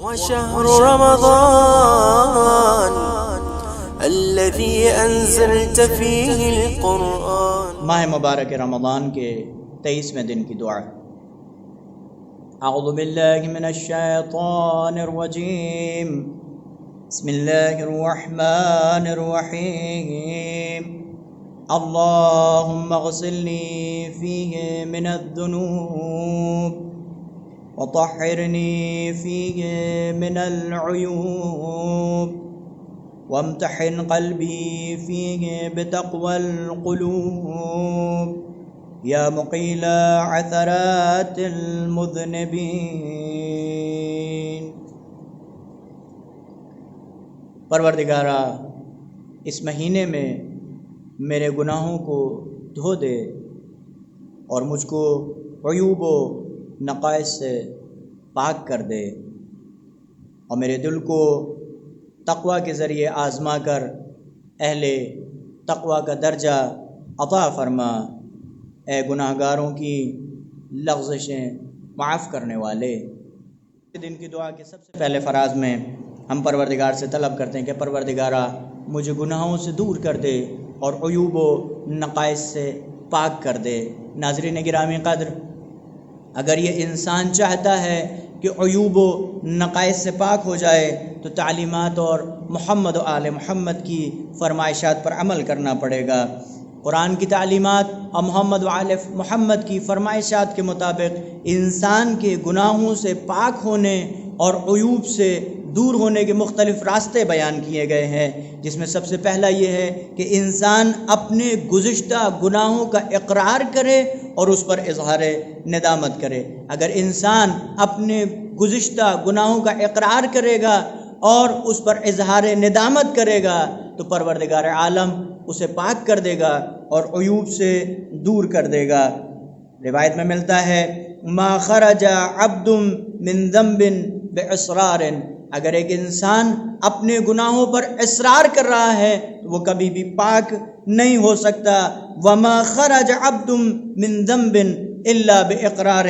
وشهر رمضان الذي أنزلت فيه القرآن. ماہ مبارک رمضان کے 23ویں دن کی دعا. اعوذ باللہ من الشیطان الرجیم. بسم اللہ الرحمن الرحیم. اللهم اغسلني فيه من الذنوب وطهرني فيه من العيوب وامتحن قلبي فيه بتقوى القلوب يا مقيل عثرات المذنبين. پروردگارا، اس مہینے میں میرے گناہوں کو دھو دے اور مجھ کو عیوب و نقائص سے پاک کر دے، اور میرے دل کو تقوی کے ذریعے آزما کر اہل تقوی کا درجہ عطا فرما. اے گناہ گاروں کی لغزشیں معاف کرنے والے. دن کی دعا کے سب سے پہلے فراز میں ہم پروردگار سے طلب کرتے ہیں کہ پروردگارا مجھے گناہوں سے دور کر دے اور عیوب و نقائص سے پاک کر دے. ناظرین گرامی قدر، اگر یہ انسان چاہتا ہے کہ عیوب و نقائص سے پاک ہو جائے تو تعلیمات اور محمد و آل محمد کی فرمائشات پر عمل کرنا پڑے گا. قرآن کی تعلیمات اور محمد و آل محمد کی فرمائشات کے مطابق انسان کے گناہوں سے پاک ہونے اور عیوب سے دور ہونے کے مختلف راستے بیان کیے گئے ہیں، جس میں سب سے پہلا یہ ہے کہ انسان اپنے گزشتہ گناہوں کا اقرار کرے اور اس پر اظہار ندامت کرے. اگر انسان اپنے گزشتہ گناہوں کا اقرار کرے گا اور اس پر اظہار ندامت کرے گا تو پروردگار عالم اسے پاک کر دے گا اور عیوب سے دور کر دے گا. روایت میں ملتا ہے ما خرج عبد من ذنب باصرار. اگر ایک انسان اپنے گناہوں پر اصرار کر رہا ہے تو وہ کبھی بھی پاک نہیں ہو سکتا. وما خرج عبد من ذنب الا باقرار.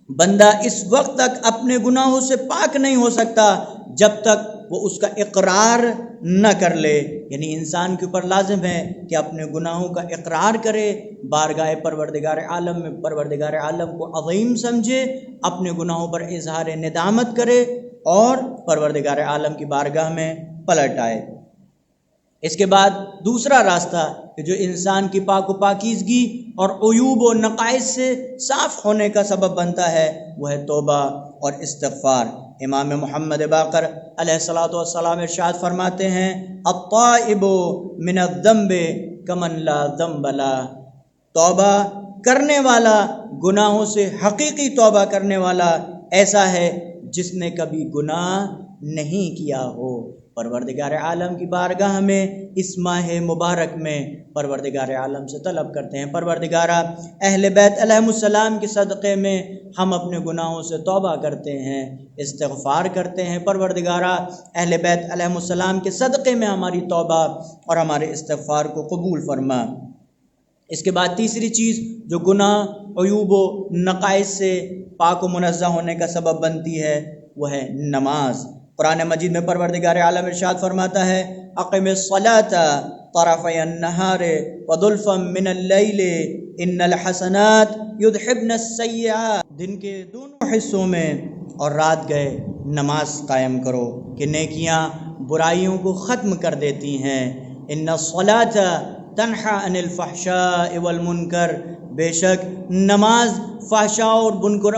بندہ اس وقت تک اپنے گناہوں سے پاک نہیں ہو سکتا جب تک وہ اس کا اقرار نہ کر لے. یعنی انسان کے اوپر لازم ہے کہ اپنے گناہوں کا اقرار کرے، بارگاہ پروردگار عالم میں پروردگار عالم کو عظیم سمجھے، اپنے گناہوں پر اظہار ندامت کرے اور پروردگار عالم کی بارگاہ میں پلٹ آئے. اس کے بعد دوسرا راستہ کہ جو انسان کی پاک و پاکیزگی اور عیوب و نقائص سے صاف ہونے کا سبب بنتا ہے وہ ہے توبہ اور استغفار. امام محمد باقر علیہ الصلوۃ والسلام ارشاد فرماتے ہیں التائب من الذنب کمن لا ذنب له. توبہ کرنے والا، گناہوں سے حقیقی توبہ کرنے والا ایسا ہے جس نے کبھی گناہ نہیں کیا ہو. پروردگار عالم کی بارگاہ میں اس ماہ مبارک میں پروردگار عالم سے طلب کرتے ہیں پروردگارہ اہل بیت علیہم السلام کے صدقے میں ہم اپنے گناہوں سے توبہ کرتے ہیں، استغفار کرتے ہیں. پروردگارہ اہل بیت علیہم السلام کے صدقے میں ہماری توبہ اور ہمارے استغفار کو قبول فرما. اس کے بعد تیسری چیز جو گناہ، عیوب و نقائص سے پاک و منزہ ہونے کا سبب بنتی ہے وہ ہے نماز. قرآن مجید میں پروردگار عالم ارشاد فرماتا ہے اقم الصلاۃ طرفی النہار وزلفا من اللیل ان الحسنات یذہبن السیئات. دن کے دونوں حصوں میں اور رات گئے نماز قائم کرو کہ نیکیاں برائیوں کو ختم کر دیتی ہیں. ان الصلاۃ تنہی عن الفحشاء والمنکر. بے شک نماز فحشاء اور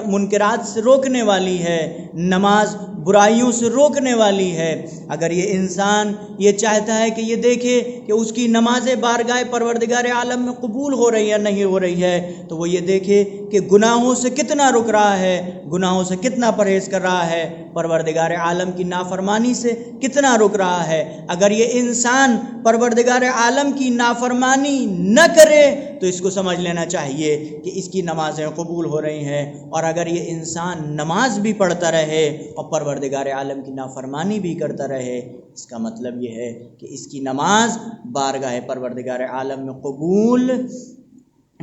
منکرات سے روکنے والی ہے، نماز برائیوں سے روکنے والی ہے. اگر یہ انسان یہ چاہتا ہے کہ یہ دیکھے کہ اس کی نمازیں بارگاہ پروردگار عالم میں قبول ہو رہی ہے نہیں ہو رہی ہے تو وہ یہ دیکھے کہ گناہوں سے کتنا رک رہا ہے، گناہوں سے کتنا پرہیز کر رہا ہے، پروردگار عالم کی نافرمانی سے کتنا رک رہا ہے. اگر یہ انسان پروردگار عالم کی نافرمانی نہ کرے تو اس کو سمجھ لینا چاہیے کہ اس کی نمازیں قبول ہو رہی ہیں. اور اگر یہ انسان نماز بھی پڑھتا رہے اور پروردگار عالم کی نافرمانی بھی کرتا رہے اس کا مطلب یہ ہے کہ اس کی نماز بارگاہ پروردگار عالم میں قبول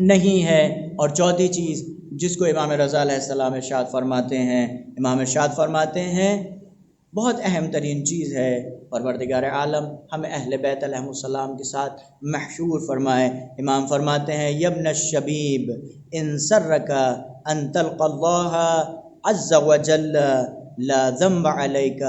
نہیں ہے۔ اور چوتھی چیز جس کو امام رضا علیہ السلام ارشاد فرماتے ہیں، امام ارشاد فرماتے ہیں بہت اہم ترین چیز ہے، پروردگار عالم ہمیں اہل بیت علیہ السلام کے ساتھ محشور فرمائے۔ امام فرماتے ہیں یبن الشبیب ان سرک ان تلقى اللہ عز وجل لا ذنب علیک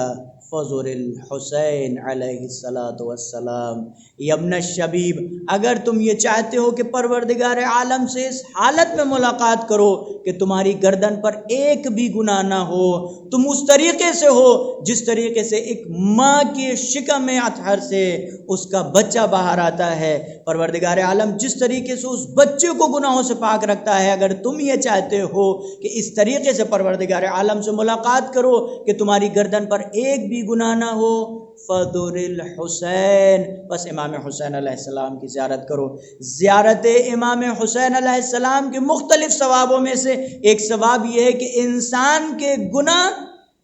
فزر الحسین علیہ السلام۔ یبن الشبیب، اگر تم یہ چاہتے ہو کہ پروردگار عالم سے اس حالت میں ملاقات کرو کہ تمہاری گردن پر ایک بھی گناہ نہ ہو، تم اس طریقے سے ہو جس طریقے سے ایک ماں کے شکم اطہر سے اس کا بچہ باہر آتا ہے، پروردگار عالم جس طریقے سے اس بچے کو گناہوں سے پاک رکھتا ہے، اگر تم یہ چاہتے ہو کہ اس طریقے سے پروردگار عالم سے ملاقات کرو کہ تمہاری گردن پر ایک بھی گناہ نہ ہو، فَذُرِ الحسین، بس امام حسین علیہ السلام کی زیارت کرو۔ زیارت امام حسین علیہ السلام کے مختلف ثوابوں میں سے ایک ثواب یہ ہے کہ انسان کے گناہ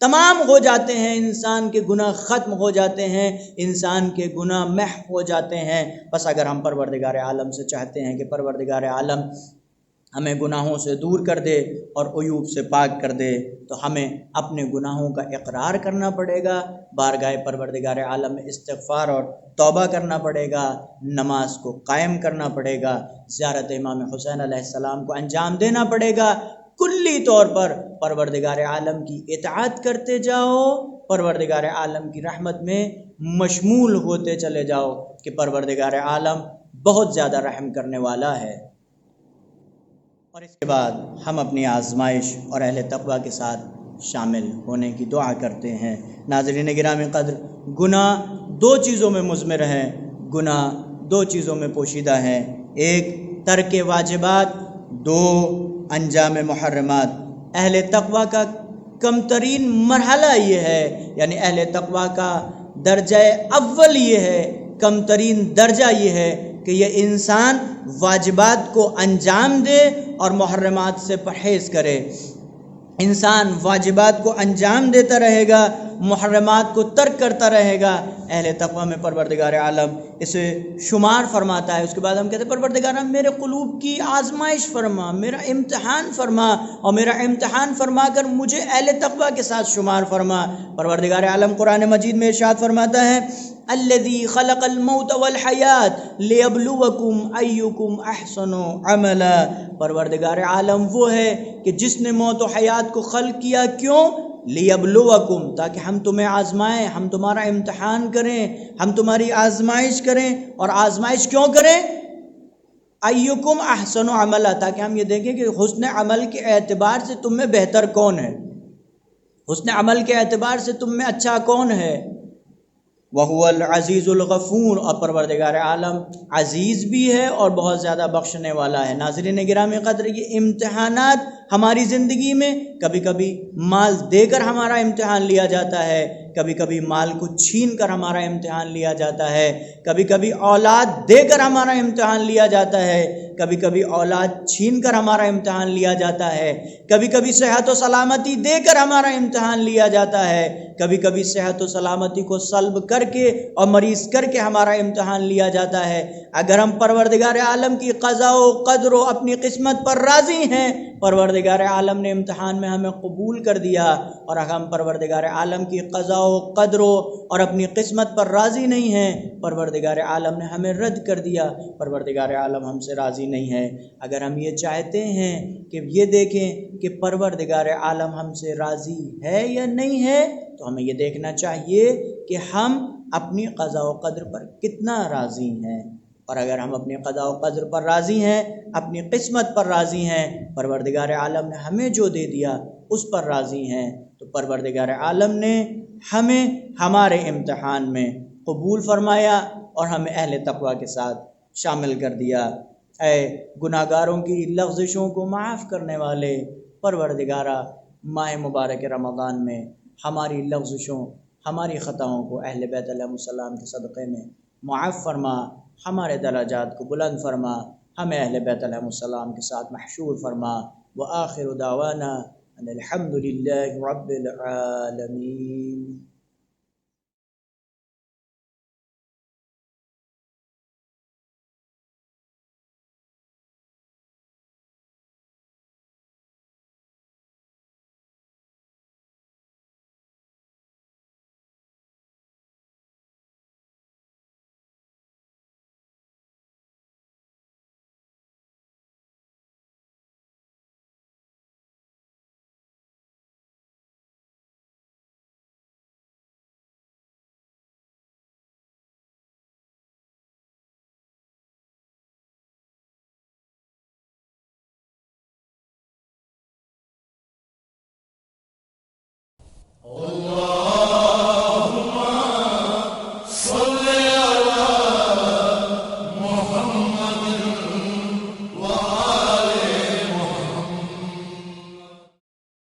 تمام ہو جاتے ہیں، انسان کے گناہ ختم ہو جاتے ہیں، انسان کے گناہ محو ہو جاتے ہیں۔ بس اگر ہم پروردگار عالم سے چاہتے ہیں کہ پروردگار عالم ہمیں گناہوں سے دور کر دے اور عیوب سے پاک کر دے، تو ہمیں اپنے گناہوں کا اقرار کرنا پڑے گا، بارگاہ پروردگار عالم میں استغفار اور توبہ کرنا پڑے گا، نماز کو قائم کرنا پڑے گا، زیارت امام حسین علیہ السلام کو انجام دینا پڑے گا، کلی طور پر پروردگار عالم کی اطاعت کرتے جاؤ، پروردگار عالم کی رحمت میں مشمول ہوتے چلے جاؤ کہ پروردگار عالم بہت زیادہ رحم کرنے والا ہے۔ اور اس کے بعد ہم اپنی آزمائش اور اہل تقوی کے ساتھ شامل ہونے کی دعا کرتے ہیں۔ ناظرین گرامی قدر، گناہ دو چیزوں میں مضمر ہیں، گناہ دو چیزوں میں پوشیدہ ہیں، ایک ترک واجبات، دو انجام محرمات۔ اہل تقوی کا کم ترین مرحلہ یہ ہے، یعنی اہل تقوی کا درجہ اول یہ ہے، کم ترین درجہ یہ ہے کہ یہ انسان واجبات کو انجام دے اور محرمات سے پرہیز کرے۔ انسان واجبات کو انجام دیتا رہے گا، محرمات کو ترک کرتا رہے گا، اہل تقوی میں پروردگار عالم اسے شمار فرماتا ہے۔ اس کے بعد ہم کہتے ہیں پروردگار میرے قلوب کی آزمائش فرما، میرا امتحان فرما، اور میرا امتحان فرما کر مجھے اہل تقوی کے ساتھ شمار فرما۔ پروردگار عالم قرآن مجید میں ارشاد فرماتا ہے الذی خلق الموت والحیات لیبلوکم ایکم احسن عملا۔ پروردگار عالم وہ ہے کہ جس نے موت و حیات کو خلق کیا، کیوں؟ لیبلوکم، تاکہ ہم تمہیں آزمائیں، ہم تمہارا امتحان کریں، ہم تمہاری آزمائش کریں۔ اور آزمائش کیوں کریں؟ ایکم احسن عملا، تاکہ ہم یہ دیکھیں کہ حسن عمل کے اعتبار سے تم میں بہتر کون ہے، حسن عمل کے اعتبار سے تم میں اچھا کون ہے۔ وَهُوَ الْعَزِيزُ الْغَفُورُ، اور پروردگار عالم عزیز بھی ہے اور بہت زیادہ بخشنے والا ہے۔ ناظرین گرامی قدر، یہ امتحانات ہماری زندگی میں کبھی کبھی مال دے کر ہمارا امتحان لیا جاتا ہے، کبھی کبھی مال کو چھین کر ہمارا امتحان لیا جاتا ہے، کبھی کبھی اولاد دے کر ہمارا امتحان لیا جاتا ہے، کبھی کبھی اولاد چھین کر ہمارا امتحان لیا جاتا ہے، کبھی کبھی صحت و سلامتی دے کر ہمارا امتحان لیا جاتا ہے، کبھی کبھی صحت و سلامتی کو سلب کر کے اور مریض کر کے ہمارا امتحان لیا جاتا ہے۔ اگر ہم پروردگار عالم کی قضاء و قدر و اپنی قسمت پر راضی ہیں، پروردگار عالم نے امتحان میں ہمیں قبول کر دیا، اور اگر ہم پروردگار عالم کی قضاء و قدر اور اپنی قسمت پر راضی نہیں ہیں، پروردگار عالم نے ہمیں رد کر دیا، پروردگار عالم ہم سے راضی نہیں ہے۔ اگر ہم یہ چاہتے ہیں کہ یہ دیکھیں کہ پروردگار عالم ہم سے راضی ہے یا نہیں ہے، تو ہمیں یہ دیکھنا چاہیے کہ ہم اپنی قضاء و قدر پر کتنا راضی ہیں۔ اور اگر ہم اپنی قضاء و قدر پر راضی ہیں، اپنی قسمت پر راضی ہیں، پروردگار عالم نے ہمیں جو دے دیا اس پر راضی ہیں، تو پروردگار عالم نے ہمیں ہمارے امتحان میں قبول فرمایا اور ہمیں اہل تقوی کے ساتھ شامل کر دیا۔ اے گناہ گاروں کی لغزشوں کو معاف کرنے والے پروردگارہ، ماہ مبارک رمضان میں ہماری لغزشوں، ہماری خطاؤں کو اہل بیت علیہ السلام کے صدقے میں معاف فرما، ہمارے درجات کو بلند فرما، ہمیں اہل بیت علیہ السلام کے ساتھ محشور فرما۔ وآخر دعوانا ان الحمد للہ رب العالمین۔ اللہ